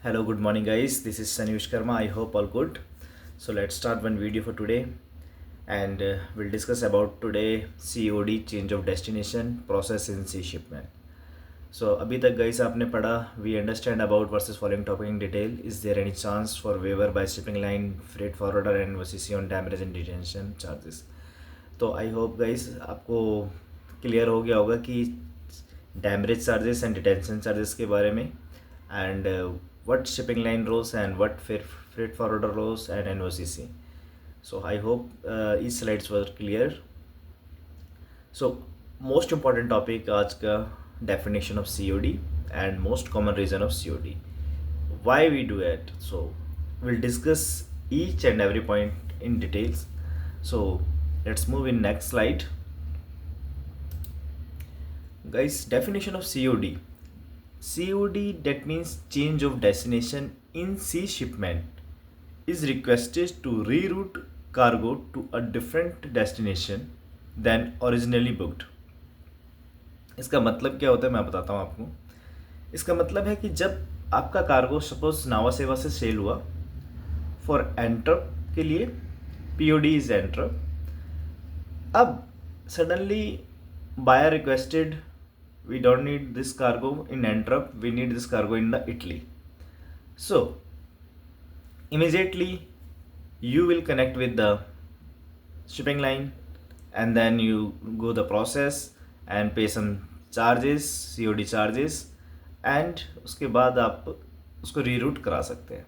Hello, good morning, guys. This is Sunny Vishkarma. I hope all good. So let's start one video for today, and we'll discuss about today COD, change of destination process in sea shipment. So अभी तक guys आपने पढ़ा, we understand about versus following topic in detail. Is there any chance for waiver by shipping line, freight forwarder and OCC on damage and detention charges? तो I hope guys आपको clear हो गया होगा कि demurrage charges and detention charges के बारे में, and what shipping line rules and what freight forwarder rules and NOCC. So I hope each slides were clear. So most important topic आज का definition of COD and most common reason of COD. Why we do it? So we'll discuss each and every point in details. So let's move in next slide. Guys, definition of COD. COD, that means change of destination in sea shipment, is requested to reroute cargo to a different destination than originally booked. इसका मतलब क्या होता है मैं बताता हूँ आपको. इसका मतलब है कि जब आपका कार्गो सपोज नावा सेवा से सेल हुआ फॉर एंट्रप के लिए, POD इज एंट्रप, अब suddenly buyer requested we don't need this cargo in Antwerp, we need this cargo in the Italy. So immediately you will connect with the shipping line and then you go the process and pay some charges, COD charges, and उसके बाद आप उसको reroute करा सकते हैं.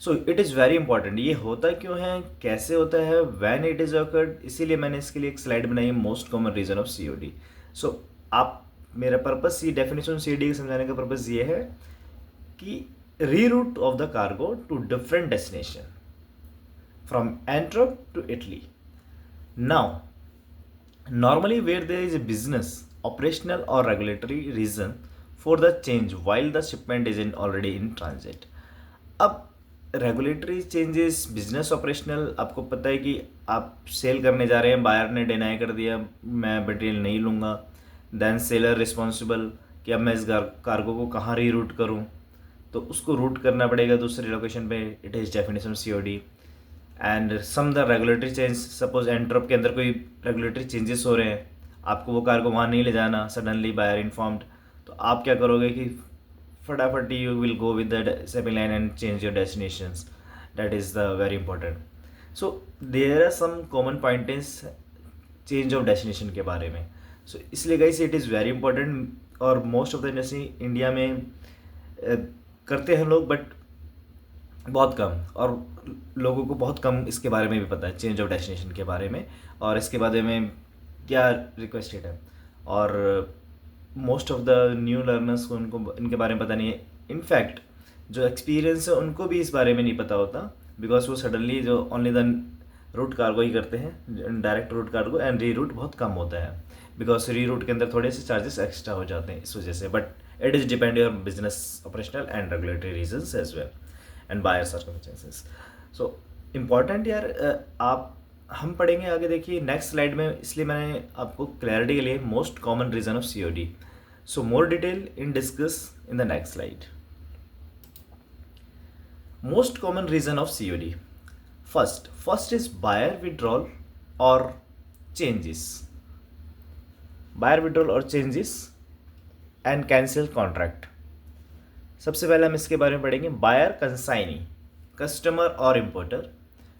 So it is very important. ये होता क्यों है, कैसे होता है, व्हेन इट इज़ ऑकर्ड, इसीलिए मैंने इसके लिए एक स्लाइड बनाई है, most common reason of COD. So आप, मेरा पर्पस ये डेफिनेशन COD के समझाने का पर्पस ये है कि reroute of the cargo to different destination from Antwerp to Italy. Now normally where there is a business, operational और regulatory reason for the change while the shipment is in already in transit. अब regulatory changes, business, operational, आपको पता है कि आप cell करने जा रहे हैं, बायर ने डिनाई कर दिया मैं मटेरियल नहीं लूँगा, देन सेलर रिस्पॉन्सिबल कि अब मैं इस कार्गो को कहाँ रीरूट करूँ, तो उसको रूट करना पड़ेगा दूसरी लोकेशन पे. It is definition COD. And some the regulatory change, suppose Antwerp के अंदर कोई रेगुलेटरी चेंजेस हो रहे हैं, आपको वो कार्गो वहाँ नहीं ले जाना, सडनली बायर इन्फॉर्म्ड, तो आप क्या करोगे कि फटाफट you will go with the shipping line and change your destinations. That is the very important. So there are some common points change of destination के बारे में. सो इसलिए guys it is very important, और most of the industry India में करते हैं लोग, but बहुत कम, और लोगों को बहुत कम इसके बारे में भी पता है, चेंज ऑफ डेस्टिनेशन के बारे में और इसके बारे में क्या रिक्वेस्टेड है. और most of the new learners को उनको इनके बारे में पता नहीं है. इनफैक्ट जो एक्सपीरियंस है उनको भी इस बारे में नहीं पता होता, बिकॉज वो सडनली जो ओनली द रूट कार्गो ही करते हैं, direct route cargo, and re root बहुत कम होता है, बिकॉज री रूट के अंदर थोड़े से चार्जेस एक्स्ट्रा हो जाते हैं इस वजह से. But it is depend your business, operational and regulatory reasons as well and buyer circumstances. So important यार, आप हम पढ़ेंगे आगे, देखिए नेक्स्ट स्लाइड में, इसलिए मैंने आपको क्लैरिटी के लिए most common reason of COD. So more detail in discuss in the next slide. Most common reason of COD. First is buyer withdrawal or changes. Buyer withdrawal और changes and cancel contract. सबसे पहले हम इसके बारे में पढ़ेंगे. Buyer consignee, customer or importer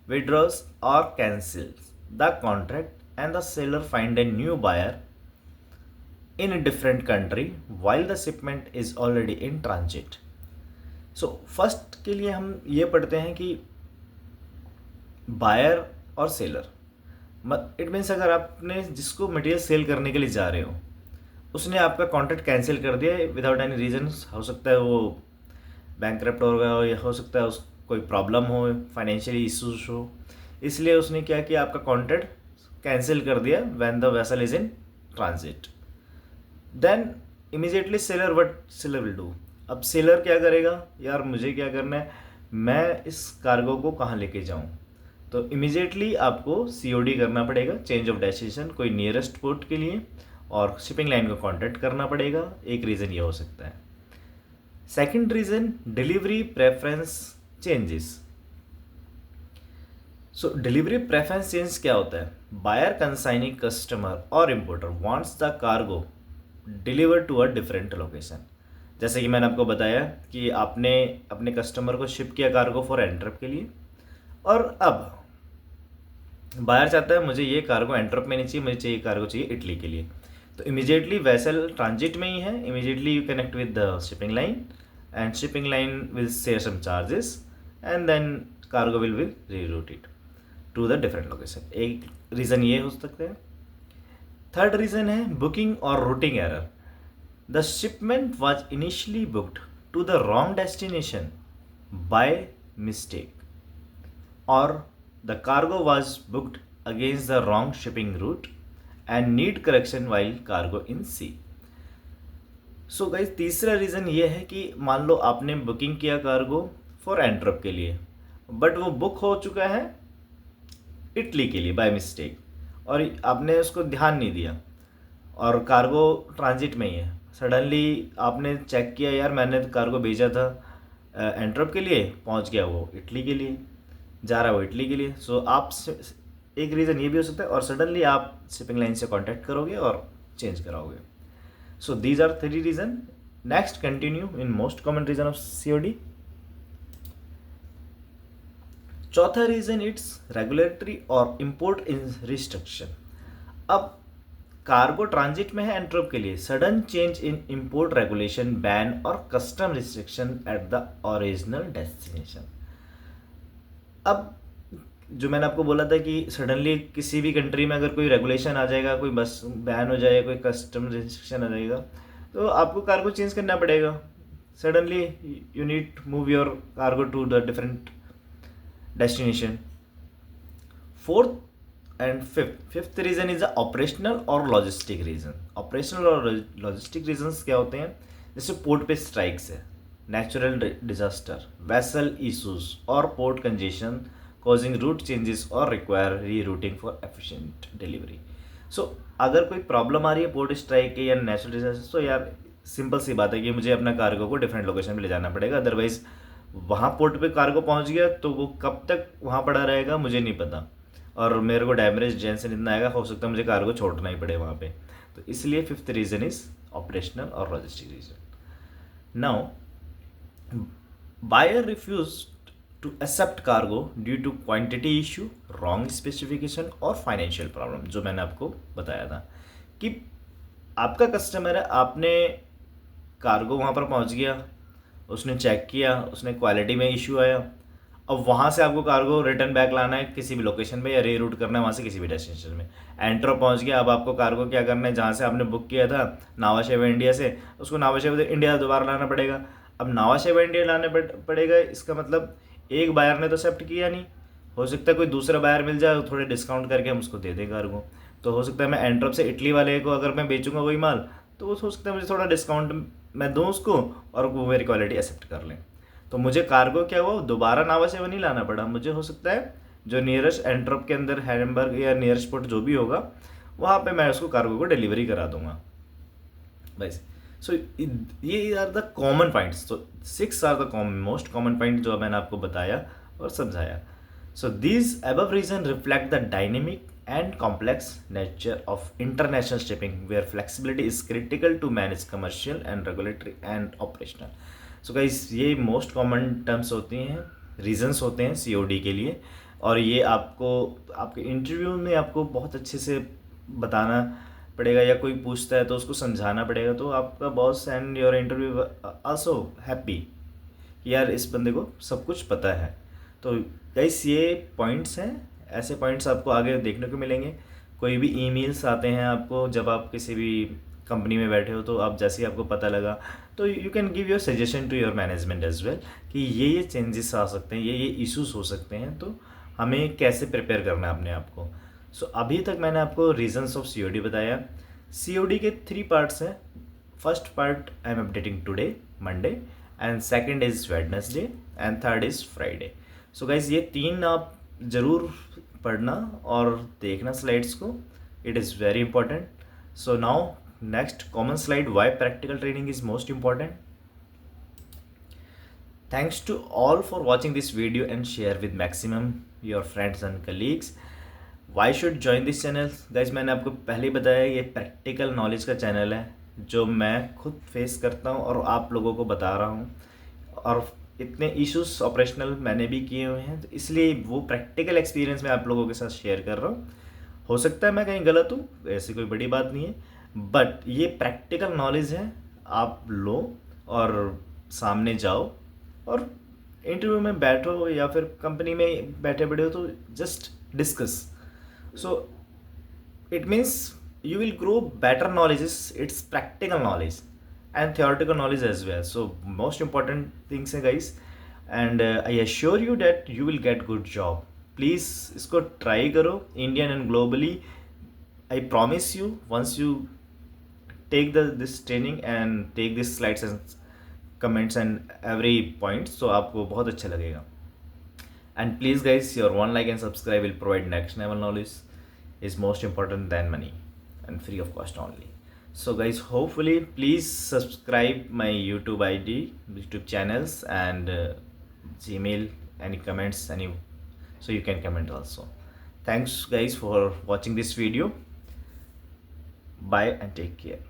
withdraws or cancels the contract and the seller find a new buyer in a different country while the shipment is already in transit. So first के लिए हम ये पढ़ते हैं कि बायर और seller, it means अगर आपने जिसको मटेरियल सेल करने के लिए जा रहे हो उसने आपका कॉन्ट्रैक्ट कैंसिल कर दिया विदाउट एनी रीज़न, हो सकता है वो बैंकरप्ट हो गया हो, या हो सकता है उस कोई प्रॉब्लम हो, फाइनेंशियली इशूज हो, इसलिए उसने क्या किया, आपका कॉन्ट्रैक्ट कैंसिल कर दिया when the vessel is in transit. Then immediately seller, what seller will do. अब सेलर क्या करेगा, यार मुझे क्या करना है, मैं इस कार्गो को कहाँ लेके जाऊँ, तो इमीडिएटली आपको COD करना पड़ेगा, चेंज ऑफ डेस्टिनेशन, कोई नियरेस्ट पोर्ट के लिए, और शिपिंग लाइन को कांटेक्ट करना पड़ेगा. एक रीज़न ये हो सकता है. Second reason, delivery preference changes. So delivery preference change क्या होता है? बायर कंसाइनिंग कस्टमर और importer wants the cargo deliver to a different location. जैसे कि मैंने आपको बताया कि आपने अपने कस्टमर को शिप किया कार्गो फॉर एंट्रप के लिए, और अब बायर चाहता है मुझे ये कार्गो एंट्रप में नहीं चाहिए, मुझे चाहिए कार्गो चाहिए इटली के लिए. तो इमीडिएटली वेसल ट्रांजिट में ही है, immediately you connect with the shipping line and shipping line will share some charges and then cargo will be rerouted to the different location. एक रीज़न ये हो सकता है. थर्ड रीज़न है बुकिंग और routing error. The shipment was initially booked to the wrong destination by mistake, और the cargo was booked against the wrong shipping route and need correction while cargo in sea. So guys, तीसरा reason ये है कि मान लो आपने booking किया cargo for एंट्रप के लिए, बट वो बुक हो चुका है इटली के लिए बाय मिस्टेक, और आपने उसको ध्यान नहीं दिया और कार्गो ट्रांजिट में ही है. सडनली आपने चेक किया, यार मैंने कार्गो भेजा था एंट्रप के लिए, पहुंच गया वो इटली के लिए, जा रहा है वो इटली के लिए. सो आप एक रीज़न ये भी हो सकता है, और सडनली आप शिपिंग लाइन से कांटेक्ट करोगे और चेंज कराओगे. So these are 3 reason. Next, continue in most common reason of COD. चौथा रीज़न, इट्स रेगुलेटरी और इम्पोर्ट रिस्ट्रिक्शन. अब कार्गो ट्रांजिट में है एंट्रप के लिए, sudden change in import regulation, ban और custom restriction at the original destination. अब जो मैंने आपको बोला था कि सडनली किसी भी कंट्री में अगर कोई रेगुलेशन आ जाएगा, कोई बस बैन हो जाएगा, कोई कस्टम रिस्ट्रिक्शन आ जाएगा, तो आपको कार्गो चेंज करना पड़ेगा. Suddenly you need to move your cargo to the different destination. Fourth and fifth reason is a operational और logistic reason. Operational और logistic reasons क्या होते हैं? जैसे पोर्ट पे स्ट्राइक्स है, नेचुरल डिजास्टर, वेसल इशूज और port congestion causing route changes और require rerouting for efficient delivery. So अगर कोई प्रॉब्लम आ रही है पोर्ट स्ट्राइक के या नेचुरल डिजास्टर, तो यार सिंपल सी बात है कि मुझे अपना कार्गो को डिफरेंट लोकेशन पे ले जाना पड़ेगा. अदरवाइज वहाँ पोर्ट पे कार्गो पहुँच गया तो वो कब तक वहाँ पड़ा रहेगा मुझे नहीं पता, और मेरे को डैमेज जेंसन इतना आएगा, हो सकता है मुझे कार्गो छोड़ना ही पड़े वहाँ पे. तो इसलिए फिफ्थ रीज़न इज ऑपरेशनल और logistic reason. Now, buyer refuse to accept cargo due to quantity issue, wrong specification और फाइनेंशियल प्रॉब्लम. जो मैंने आपको बताया था कि आपका कस्टमर है, आपने कार्गो वहाँ पर पहुँच गया, उसने चेक किया, उसने क्वालिटी में इशू आया, अब वहाँ से आपको कार्गो रिटर्न बैक लाना है किसी भी लोकेशन पे या रीरूट करना है वहाँ से किसी भी डेस्टिनेशन में. एंट्रप पहुँच गया, अब आपको कार्गो क्या करना है, जहाँ से आपने बुक किया था नावा शेवा इंडिया से, उसको नावा शेवा इंडिया दोबारा लाना पड़ेगा. अब नावा शेवा इंडिया लाने पड़ेगा, इसका मतलब एक बायर ने तो एक्सेप्ट किया नहीं, हो सकता है कोई दूसरा बायर मिल जाए, थोड़े डिस्काउंट करके हम उसको दे दें कार्गो. तो हो सकता है मैं एंट्रप से इटली वाले को अगर मैं बेचूंगा वही माल, तो वो हो सकता है मुझे थोड़ा डिस्काउंट मैं दूँ उसको और वो मेरी क्वालिटी एक्सेप्ट कर लें. तो मुझे कार्गो क्या हुआ, दोबारा नावा से वो नहीं लाना पड़ा. मुझे हो सकता है जो नियरेस्ट एंट्रप के अंदर हैम्बर्ग या नियरेस्ट पोर्ट जो भी होगा वहाँ पे मैं उसको कार्गो को डिलीवरी करा दूंगा. बस. सो ये आर द कॉमन पॉइंट्स. तो 6 are the most common point जो मैंने आपको बताया और समझाया. So these above reason reflect the dynamic and complex nature of international shipping where flexibility is critical to manage commercial and regulatory and operational. So guys, ये most common terms होती हैं, reasons होते हैं COD के लिए, और ये आपको आपके इंटरव्यू में आपको बहुत अच्छे से बताना पड़ेगा, या कोई पूछता है तो उसको समझाना पड़ेगा, तो आपका boss and your interview also happy कि यार इस बंदे को सब कुछ पता है. तो गाइस, ये पॉइंट्स हैं, ऐसे पॉइंट्स आपको आगे देखने को मिलेंगे. कोई भी ईमेल्स आते हैं आपको जब आप किसी भी कंपनी में बैठे हो, तो आप जैसे ही आपको पता लगा तो you can give your suggestion to your management as well कि ये चेंजेस आ सकते हैं, ये इश्यूज हो सकते हैं, तो हमें कैसे प्रिपेयर करना है अपने आप को. सो अभी तक मैंने आपको रीजंस ऑफ COD बताया. COD के 3 पार्ट्स हैं. First part I am updating today Monday, and second is Wednesday, and third is Friday. So guys, ये 3 आप ज़रूर पढ़ना और देखना स्लाइड्स को. It is very important. So now next common slide, why practical training is most important. Thanks to all for watching this video and share with maximum your friends and colleagues. Why should join this channel? Guys, मैंने आपको पहले ही बताया ये practical knowledge का channel है जो मैं खुद फेस करता हूँ और आप लोगों को बता रहा हूँ, और इतने इश्यूज ऑपरेशनल मैंने भी किए हुए हैं, तो इसलिए वो प्रैक्टिकल एक्सपीरियंस मैं आप लोगों के साथ शेयर कर रहा हूँ। हो सकता है मैं कहीं गलत हूँ, ऐसी कोई बड़ी बात नहीं है, बट ये प्रैक्टिकल नॉलेज है, आप लो और सामने जाओ और इंटरव्यू में बैठो या फिर कंपनी में बैठे बैठे हो तो just discuss. So it means you will grow better knowledges. It's practical knowledge and theoretical knowledge as well. So most important things है guys, and I assure you that you will get good job. Please इसको try करो Indian and globally. I promise you once you take this training and take these slides and comments and every point, so आपको बहुत अच्छा लगेगा. And please guys, your one like and subscribe will provide next level knowledge, is most important than money and free of cost only. So guys, hopefully please subscribe my YouTube ID, YouTube channels, and Gmail, any comments, any, so you can comment also. Thanks guys for watching this video. Bye and take care.